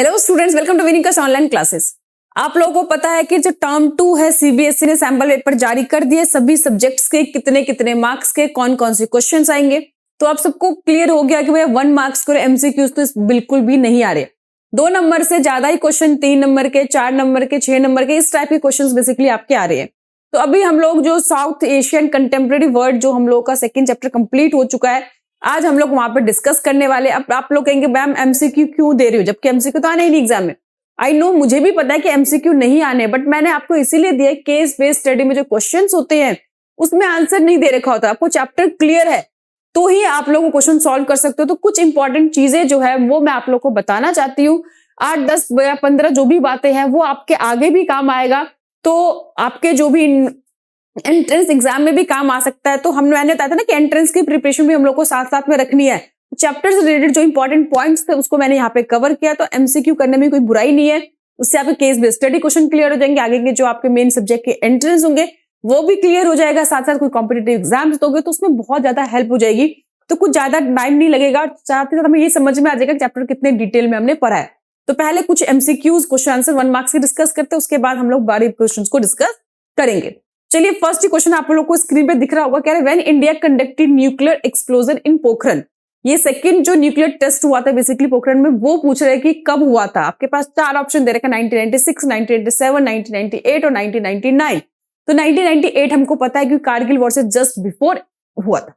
Hello students, welcome to Vinikas online classes. आप लोगों को पता है कि जो टर्म 2 है, सीबीएसई ने सैंपल पेपर जारी कर दिए। सभी सब्जेक्ट्स के कितने कितने मार्क्स के कौन कौन से क्वेश्चंस आएंगे, तो आप सबको क्लियर हो गया कि भैया 1 मार्क्स के एमसीक्यूज तो बिल्कुल भी नहीं आ रहे। 2 नंबर से ज्यादा ही क्वेश्चन, 3 नंबर के, 4 नंबर के, 6 नंबर के, इस टाइप के क्वेश्चन बेसिकली आपके आ रहे हैं। तो अभी हम लोग जो साउथ एशियन कंटेम्प्रेरी वर्ड, जो हम लोग का सेकंड चैप्टर कंप्लीट हो चुका है, आज हम लोग वहां पर डिस्कस करने वाले। अब आप लोग कहेंगे मैम एमसीक्यू क्यों दे रही हो, जबकि एमसीक्यू तो आने ही नहीं एग्जाम में। आई नो, मुझे भी पता है कि एमसीक्यू नहीं आने, बट मैंने आपको इसीलिए दिया केस बेस्ड स्टडी में जो क्वेश्चंस होते हैं उसमें आंसर नहीं दे रखा होता। आपको चैप्टर क्लियर है तो ही आप लोग क्वेश्चन सॉल्व कर सकते हो। तो कुछ इंपॉर्टेंट चीजें जो है वो मैं आप लोग को बताना चाहती हूँ। 8, 10 या 15 जो भी बातें हैं वो आपके आगे भी काम आएगा, तो आपके जो भी एंट्रेंस एग्जाम में भी काम आ सकता है। तो मैंने बताया था ना कि एंट्रेंस की प्रिपरेशन भी हम लोग को साथ साथ में रखनी है। चैप्टर से रिलेटेड जो इंपॉर्टेंट पॉइंट्स थे उसको मैंने यहाँ पे कवर किया, तो एमसीक्यू करने में कोई बुराई नहीं है। उससे आपके case based study question clear हो जाएंगे। आगे के जो आपके मेन सब्जेक्ट के एंट्रेंस होंगे वो भी क्लियर हो जाएगा। साथ साथ कोई कॉम्पिटेटिव एग्जाम्स दोगे तो उसमें बहुत ज्यादा हेल्प हो जाएगी। तो कुछ ज्यादा टाइम नहीं लगेगा, साथ ही साथ हमें ये समझ में आ जाएगा कि चैप्टर कितने डिटेल में हमने पढ़ा है। तो पहले कुछ एमसीक्यूज क्वेश्चन आंसर 1 मार्क्स के डिस्कस करते हैं, उसके बाद हम लोग बारी क्वेश्चन को डिस्कस करेंगे। चलिए, फर्स्ट क्वेश्चन आप लोगों को स्क्रीन पे दिख रहा होगा, कह रहे when India conducted nuclear explosion इन पोखरण। ये सेकंड जो न्यूक्लियर टेस्ट हुआ था बेसिकली पोखरण में, वो पूछ रहे हैं कि कब हुआ था। आपके पास 4 ऑप्शन दे रखा है, 1996, 1997, 1998 और 1999। तो 1998 हमको पता है क्योंकि कारगिल वॉर से जस्ट बिफोर हुआ था।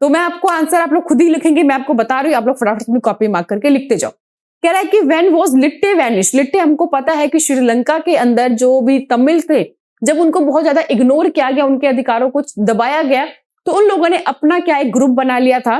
तो मैं आपको आंसर आप लोग खुद ही लिखेंगे, मैं आपको बता रही हूँ, आप लोग फटाफट अपनी कॉपी मार्क करके लिखते जाओ। कह रहा है कि व्हेन वाज लिट्टे वैनिश। लिट्टे हमको पता है कि श्रीलंका के अंदर जो भी तमिल थे, जब उनको बहुत ज्यादा इग्नोर किया गया, उनके अधिकारों को दबाया गया, तो उन लोगों ने अपना क्या एक ग्रुप बना लिया था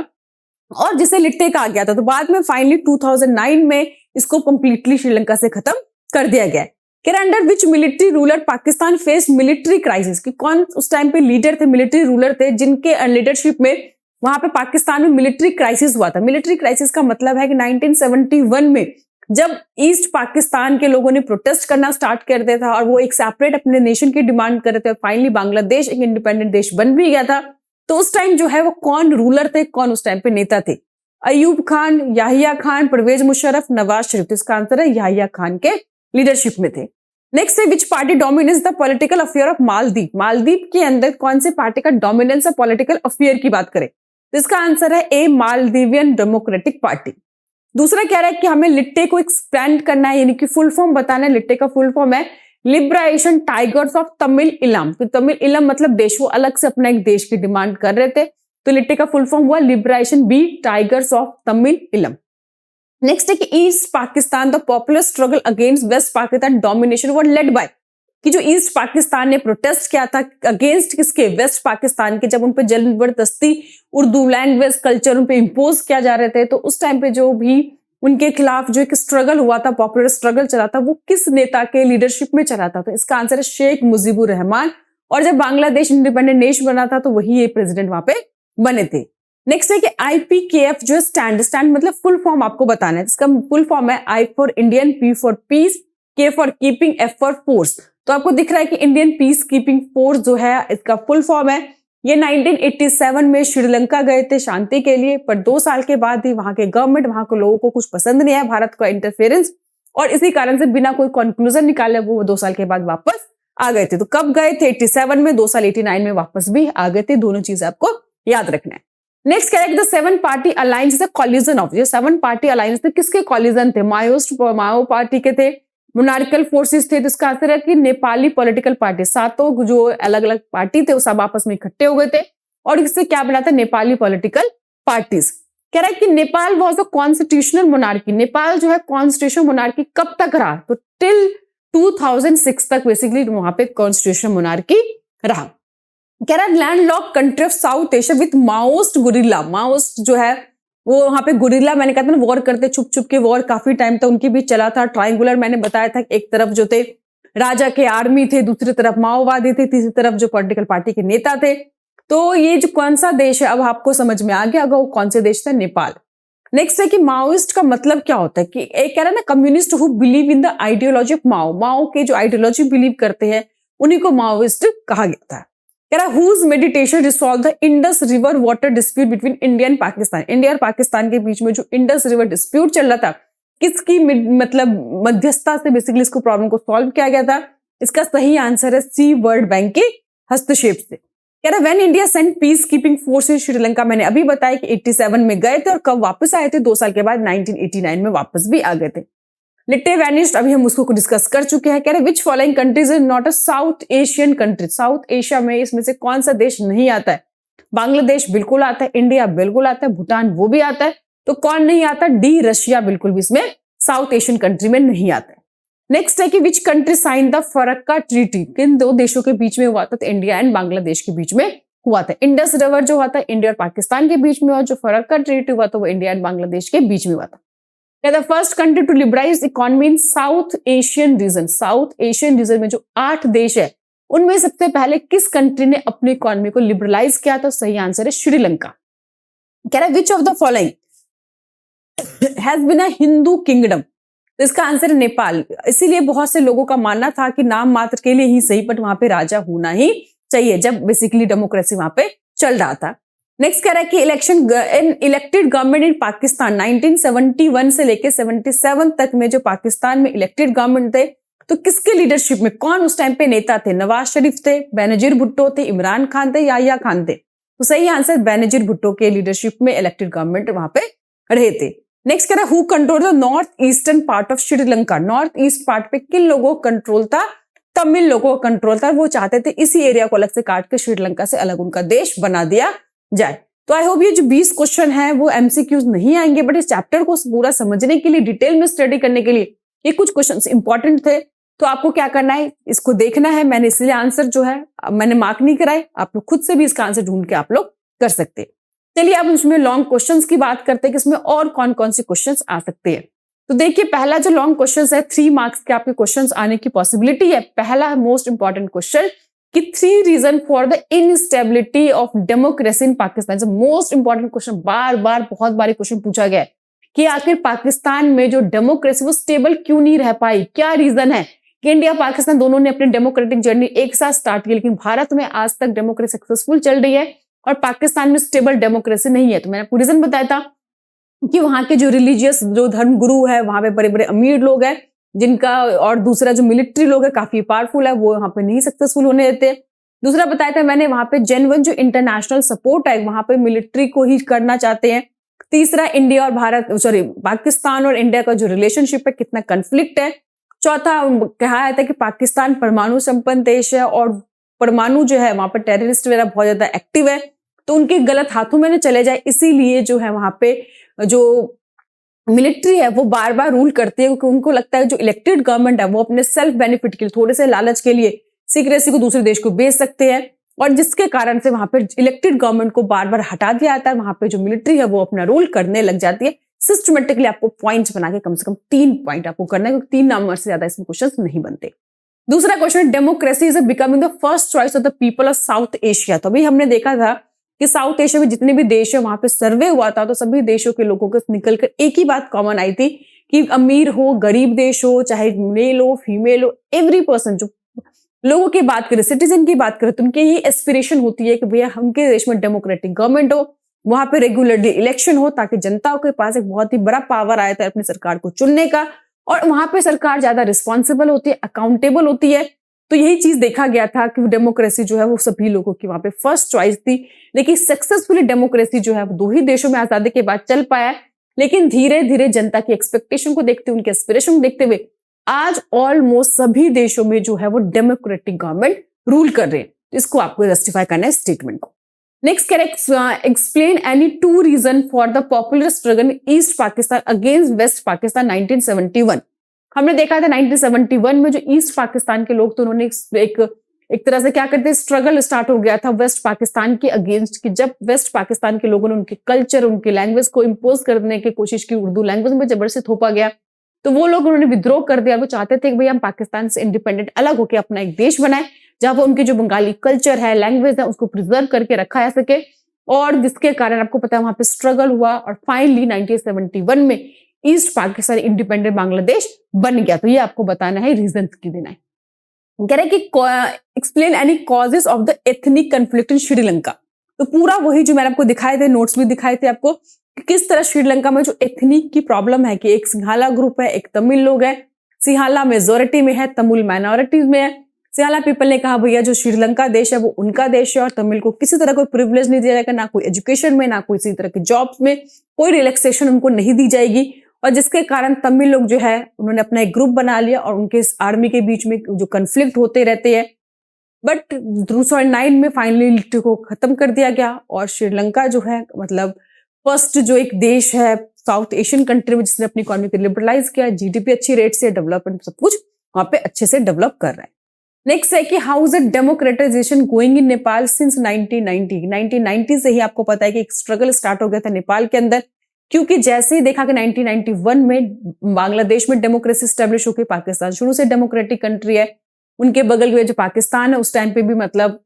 और जिसे लिट्टे कहा गया था। तो बाद में फाइनली 2009 में इसको कंप्लीटली श्रीलंका से खत्म कर दिया गया। Under which military ruler Pakistan face military crisis, कि कौन उस टाइम पे लीडर थे, मिलिट्री रूलर थे, जिनके लीडरशिप में वहां पे पाकिस्तान में मिलिट्री क्राइसिस हुआ था। मिलिट्री क्राइसिस का मतलब है कि 1971 में जब ईस्ट पाकिस्तान के लोगों ने प्रोटेस्ट करना स्टार्ट कर दिया था और वो एक सेपरेट अपने नेशन की डिमांड कर रहे थे, फाइनली बांग्लादेश एक इंडिपेंडेंट देश बन भी गया था। तो उस टाइम जो है वो कौन रूलर थे, कौन उस टाइम पे नेता थे? अयूब खान, याहिया खान, परवेज मुशर्रफ, नवाज शरीफ। तो इसका आंसर है याहिया खान के लीडरशिप में थे। नेक्स्ट है विच party dominance the political affair of Maldives. Maldives के अंदर कौन से पार्टी का डोमिनेंस है पॉलिटिकल अफेयर की बात करें, तो इसका आंसर है ए, मालदीवियन डेमोक्रेटिक पार्टी। दूसरा कह रहा है कि हमें लिट्टे को एक्सपेंड करना है, यानी कि फुल फॉर्म बताना है। लिट्टे का फुल फॉर्म है लिबरेशन टाइगर्स ऑफ तमिल इलम। तो तमिल इलम मतलब देश, वो अलग से अपना एक देश की डिमांड कर रहे थे। तो लिट्टे का फुल फॉर्म हुआ लिबरेशन बी tigers of Tamil Eelam. Next है कि east Pakistan the popular struggle against west Pakistan domination were led by. कि जो ईस्ट पाकिस्तान ने प्रोटेस्ट किया था अगेंस्ट किसके, वेस्ट पाकिस्तान के, जब उन पे जबरदस्ती उर्दू लैंग्वेज कल्चर उन पे इम्पोज किया जा रहे थे, तो उस टाइम पे जो भी उनके खिलाफ जो एक स्ट्रगल हुआ था, पॉपुलर स्ट्रगल चला था, वो किस नेता के लीडरशिप में चला था? तो इसका आंसर है शेख मुजीबुर रहमान। और जब बांग्लादेश इंडिपेंडेंट नेश बना था तो वही ये प्रेसिडेंट वहां पे बने थे। नेक्स्ट है कि IPKF जो है स्टैंड मतलब फुल फॉर्म आपको बताना है। इसका फुल फॉर्म है I for Indian, P for piece, K for keeping, F for force. तो आपको दिख रहा है कि इंडियन पीस कीपिंग फोर्स जो है इसका फुल फॉर्म है। ये 1987 में श्रीलंका गए थे शांति के लिए, पर 2 साल के बाद ही वहां के गवर्नमेंट, वहां के लोगों को कुछ पसंद नहीं आया भारत का इंटरफेरेंस, और इसी कारण से बिना कोई कंक्लूजन निकाले वो 2 साल के बाद वापस आ गए थे। तो कब गए थे? 87 में, 2 साल 89 में वापस भी आ गए थे। दोनों चीज आपको याद रखना है। Next correct, the 7 party alliance the collision of. ये 7 पार्टी अलायंस थे, किसके कॉलिजन थे? माओ पार्टी के थे, मोनार्कल फोर्सेस थे। तो इसका आंसर है कि नेपाली पॉलिटिकल पार्टी। 7 जो अलग अलग पार्टी थे वो सब आपस में इकट्ठे हो गए थे और इससे क्या बना था? Nepali political parties. कह रहा है कि Nepal was a constitutional monarchy. Nepal जो है कॉन्स्टिट्यूशनल मोनार्की कब तक रहा? तो टिल 2006 तक बेसिकली वहां पे कॉन्स्टिट्यूशनल मोनार्की रहा। कह रहा है landlock country of south Asia with Maoist guerrilla. Maoist जो है वो वहां पे गुरिल्ला, मैंने कहा था ना वॉर करते, छुप छुप के वॉर काफी टाइम तक उनकी भी चला था। ट्रायंगुलर मैंने बताया था, एक तरफ जो थे राजा के आर्मी थे, दूसरी तरफ माओवादी थे, तीसरी तरफ जो पॉलिटिकल पार्टी के नेता थे। तो ये जो कौन सा देश है अब आपको समझ में आ गया होगा वो कौन से देश था? नेपाल। नेक्स्ट है कि माओइस्ट का मतलब क्या होता है? कि एक कह रहा है ना communist who believe in the ideology of Mao. Mao के जो आइडियोलॉजी बिलीव करते हैं उन्हीं को माओइस्ट कहा गया था। कह रहा whose meditation resolve the Indus river water dispute between India and Pakistan. India और पाकिस्तान के बीच में जो इंडस रिवर डिस्प्यूट चल रहा था, किसकी मतलब मध्यस्थता से बेसिकली इसको प्रॉब्लम को सॉल्व किया गया था? इसका सही आंसर है सी, वर्ल्ड बैंक के हस्तक्षेप से। कह रहा when India sent peace keeping force in Sri Lanka, मैंने अभी बताया कि 87 में गए थे और कब वापस आए थे, 2 साल के बाद 1989 में वापस भी आ गए थे। लिट्टे वैनिश्ड, अभी हम उसको डिस्कस कर चुके हैं। कह रहे which following countries is not a south Asian country, south Asia में इसमें से कौन सा देश नहीं आता है? बांग्लादेश बिल्कुल आता है, इंडिया बिल्कुल आता है, भूटान वो भी आता है, तो कौन नहीं आता? डी, रशिया बिल्कुल भी इसमें साउथ एशियन कंट्री में नहीं आता है। नेक्स्ट है कि which country sign the Farakka treaty, किन 2 देशों के बीच में हुआ था? तो इंडिया एंड बांग्लादेश के बीच में हुआ था। इंडस रिवर जो हुआ था इंडिया और पाकिस्तान के बीच में, और जो फरक्का ट्रीटी हुआ था वो इंडिया एंड बांग्लादेश के बीच में हुआ था। The first country to liberalise economy in south Asian region, south Asian region में जो 8 देश है उनमें सबसे पहले किस कंट्री ने अपनी इकोनॉमी को लिबरलाइज किया? तो सही आंसर है श्रीलंका। कह रहा है which of the following has been a Hindu kingdom, तो इसका आंसर है नेपाल। इसीलिए बहुत से लोगों का मानना था कि नाम मात्र के लिए ही सही, बट वहां पे राजा होना ही चाहिए, जब बेसिकली डेमोक्रेसी वहां पे चल रहा था। नेक्स्ट कह रहा है कि इलेक्टेड गवर्नमेंट इन पाकिस्तान 1971 से लेके 77 तक में जो पाकिस्तान में इलेक्टेड गवर्नमेंट थे, तो किसके लीडरशिप में, कौन उस टाइम पे नेता थे? नवाज शरीफ थे, बेनजीर भुट्टो थे, इमरान खान थे, याहिया खान थे? तो सही आंसर बेनजीर भुट्टो के लीडरशिप में इलेक्टेड गवर्नमेंट वहां पे रहे थे। नेक्स्ट कह रहा है who control the north eastern part of Sri Lanka, north east part पे किन लोगों का कंट्रोल था? तमिल लोगों का कंट्रोल था। वो चाहते थे इसी एरिया को अलग से काट के श्रीलंका से अलग उनका देश बना दिया जाए। तो आई होप ये जो 20 क्वेश्चन है वो एमसीक्यूज नहीं आएंगे, बट इस चैप्टर को पूरा समझने के लिए, डिटेल में स्टडी करने के लिए ये कुछ क्वेश्चन इंपॉर्टेंट थे। तो आपको क्या करना है, इसको देखना है। मैंने इसलिए आंसर जो है मैंने मार्क नहीं कराए, आप लोग खुद से भी इसका आंसर ढूंढ के आप लोग कर सकते हैं। चलिए अब इसमें लॉन्ग क्वेश्चंस की बात करते हैं कि इसमें और कौन कौन से क्वेश्चंस आ सकते हैं। तो देखिए पहला जो लॉन्ग क्वेश्चंस है 3 मार्क्स के आपके क्वेश्चंस आने की पॉसिबिलिटी है। पहला मोस्ट इंपॉर्टेंट क्वेश्चन कि 3 reason for the instability of democracy in Pakistan, most important question, बार बार बहुत बार क्वेश्चन पूछा गया है कि आखिर पाकिस्तान में जो डेमोक्रेसी वो स्टेबल क्यों नहीं रह पाई, क्या रीजन है कि इंडिया पाकिस्तान दोनों ने अपनी डेमोक्रेटिक जर्नी एक साथ स्टार्ट की, लेकिन भारत में आज तक डेमोक्रेसी सक्सेसफुल चल रही है और पाकिस्तान में स्टेबल डेमोक्रेसी नहीं है। तो मैंने आपको रीजन बताया था कि वहां के जो रिलीजियस जो धर्म गुरु है, वहां पे बड़े बड़े अमीर लोग हैं जिनका, और दूसरा जो मिलिट्री लोग है काफी पावरफुल है, वो वहां पे नहीं सक्सेसफुल होने देते। दूसरा बताया था मैंने वहां पे जेन्युइन जो इंटरनेशनल सपोर्ट है वहां पे मिलिट्री को ही करना चाहते हैं। तीसरा इंडिया और पाकिस्तान और इंडिया का जो रिलेशनशिप है कितना कंफ्लिक्ट है। चौथा कहा था कि पाकिस्तान परमाणु संपन्न देश है और परमाणु जो है वहां पर टेररिस्ट वगैरह बहुत ज्यादा एक्टिव है, तो उनके गलत हाथों में न चले जाए, इसीलिए जो है वहां पे जो मिलिट्री है वो बार बार रूल करती है, क्योंकि उनको लगता है जो इलेक्टेड गवर्नमेंट है वो अपने सेल्फ बेनिफिट के लिए, थोड़े से लालच के लिए सीक्रेसी को दूसरे देश को बेच सकते हैं, और जिसके कारण से वहां पे इलेक्टेड गवर्नमेंट को बार बार हटा दिया जाता है। वहां पे जो मिलिट्री है वो अपना रूल करने लग जाती है। सिस्टमेटिकली आपको पॉइंट्स बना के कम से कम 3 पॉइंट आपको करना है, क्योंकि 3 नंबर से ज्यादा इसमें क्वेश्चन नहीं बनते। दूसरा question, democracy is becoming the first choice of the people of south Asia. तो अभी हमने देखा था कि साउथ एशिया में जितने भी देश है वहां पे सर्वे हुआ था, तो सभी देशों के लोगों को निकलकर एक ही बात कॉमन आई थी कि अमीर हो, गरीब देश हो, चाहे मेल हो, फीमेल हो, एवरी पर्सन जो लोगों की बात करें, सिटीजन की बात करें, तो उनकी ये एस्पिरेशन होती है कि भैया उनके देश में डेमोक्रेटिक गवर्नमेंट हो, वहां पे रेगुलरली इलेक्शन हो, ताकि जनता के पास एक बहुत ही बड़ा पावर आया था अपनी सरकार को चुनने का, और वहां पे सरकार ज्यादा रिस्पॉन्सिबल होती है, अकाउंटेबल होती है। तो यही चीज देखा गया था कि डेमोक्रेसी जो है वो सभी लोगों की वहां पे फर्स्ट चॉइस थी। लेकिन सक्सेसफुली डेमोक्रेसी जो है वो 2 ही देशों में आजादी के बाद चल पाया है, लेकिन धीरे धीरे जनता की एक्सपेक्टेशन को देखते हुए, उनके एस्पिरेशन को देखते हुए आज ऑलमोस्ट सभी देशों में जो है वो डेमोक्रेटिक गवर्नमेंट रूल कर रहे हैं। तो इसको आपको जस्टिफाई करना है स्टेटमेंट को। Next explain any 2 region for the popular struggle in east Pakistan against west Pakistan 1971। हमने देखा था 1971 में जो ईस्ट पाकिस्तान के लोग, तो उन्होंने एक तरह से क्या करते हैं, स्ट्रगल स्टार्ट हो गया था वेस्ट पाकिस्तान के अगेंस्ट, कि जब वेस्ट पाकिस्तान के लोगों ने उनके कल्चर, उनकी लैंग्वेज को इम्पोज करने की कोशिश की, उर्दू लैंग्वेज में जबरदस्ती थोपा गया, तो वो लोग उन्होंने विद्रोह कर दिया। वो चाहते थे कि भाई हम पाकिस्तान से इंडिपेंडेंट अलग होकर अपना एक देश बनाए, जहां पर उनकी जो बंगाली कल्चर है, लैंग्वेज है, उसको प्रिजर्व करके रखा जा सके, और जिसके कारण आपको पता है वहां पे स्ट्रगल हुआ और फाइनली 1971 में ईस्ट पाकिस्तान इंडिपेंडेंट बांग्लादेश बन गया। तो ये आपको बताना है, रीजन की देना है। कह रहे कि explain any causes of the ethnic conflict in Sri Lanka. तो पूरा वही जो मैंने आपको दिखाए थे, नोट्स भी दिखाए थे आपको, कि किस तरह श्रीलंका में जो एथनिक की प्रॉब्लम है कि एक सिंहाला ग्रुप है, एक तमिल लोग है, सिंहाला मेजोरिटी में है, तमिल माइनॉरिटी में है। सिंहाला पीपल ने कहा भैया जो श्रीलंका देश है वो उनका देश है और तमिल को किसी तरह कोई प्रिविलेज नहीं दिया जाएगा, ना कोई एजुकेशन में, ना कोई किसी तरह के जॉब्स में, कोई रिलैक्सेशन उनको नहीं दी जाएगी। और जिसके कारण तमिल लोग जो है उन्होंने अपना एक ग्रुप बना लिया और उनके आर्मी के बीच में जो कन्फ्लिक्ट होते रहते हैं, बट 2009 में फाइनली को खत्म कर दिया गया और श्रीलंका जो है मतलब फर्स्ट जो एक देश है साउथ एशियन कंट्री में जिसने अपनी इकोनॉमी को लिबरलाइज किया, जीडीपी अच्छी रेट से, डेवलपमेंट सब कुछ वहां पे अच्छे से डेवलप कर रहा है। नेक्स्ट है कि how is the democratisation going in Nepal since 1990 से ही आपको पता है कि एक स्ट्रगल स्टार्ट हो गया था नेपाल के अंदर, क्योंकि जैसे ही देखा कि 1991 में बांग्लादेश में डेमोक्रेसी स्टैब्लिश होकर, पाकिस्तान शुरू से डेमोक्रेटिक कंट्री है, उनके बगल में जो पाकिस्तान है उस टाइम पे भी मतलब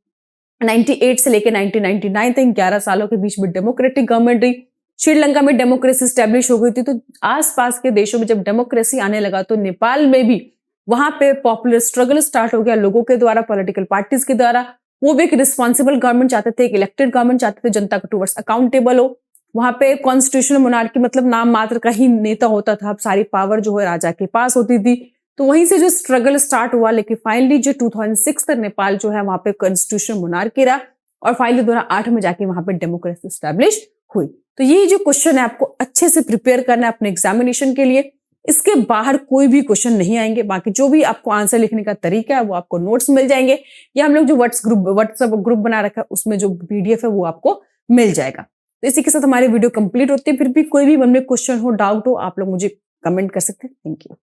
98 से लेकर 1999 तक 11 सालों के बीच में डेमोक्रेटिक गवर्नमेंट रही। श्रीलंका में डेमोक्रेसी स्टैब्लिश हो गई थी, तो आसपास के देशों में जब डेमोक्रेसी आने लगा तो नेपाल में भी वहां पे पॉपुलर स्ट्रगल स्टार्ट हो गया लोगों के द्वारा, पॉलिटिकल पार्टीज के द्वारा। वो भी एक रिस्पॉन्सिबल गवर्नमेंट चाहते थे, एक इलेक्टेड गवर्नमेंट चाहते थे, जनता को टूवर्ड्स अकाउंटेबल हो। वहां पे कॉन्स्टिट्यूशनल मोनार्की मतलब नाम मात्र का ही नेता होता था, अब सारी पावर जो है राजा के पास होती थी। तो वहीं से जो स्ट्रगल स्टार्ट हुआ, लेकिन फाइनली जो 2006 तक नेपाल जो है वहां पे कॉन्स्टिट्यूशनल मोनार्की रहा और फाइनली 2008 में जाके वहां पे डेमोक्रेसी स्टैब्लिश हुई। तो ये जो क्वेश्चन है आपको अच्छे से प्रिपेयर करना है अपने एग्जामिनेशन के लिए, इसके बाहर कोई भी क्वेश्चन नहीं आएंगे। बाकी जो भी आपको आंसर लिखने का तरीका है वो आपको नोट्स मिल जाएंगे, या हम लोग जो व्हाट्सएप ग्रुप बना रखा है उसमें जो पीडीएफ है वो आपको मिल जाएगा। तो इसी के साथ हमारी वीडियो कंप्लीट होती है। फिर भी कोई भी मन में क्वेश्चन हो, डाउट हो, आप लोग मुझे कमेंट कर सकते हैं। Thank you.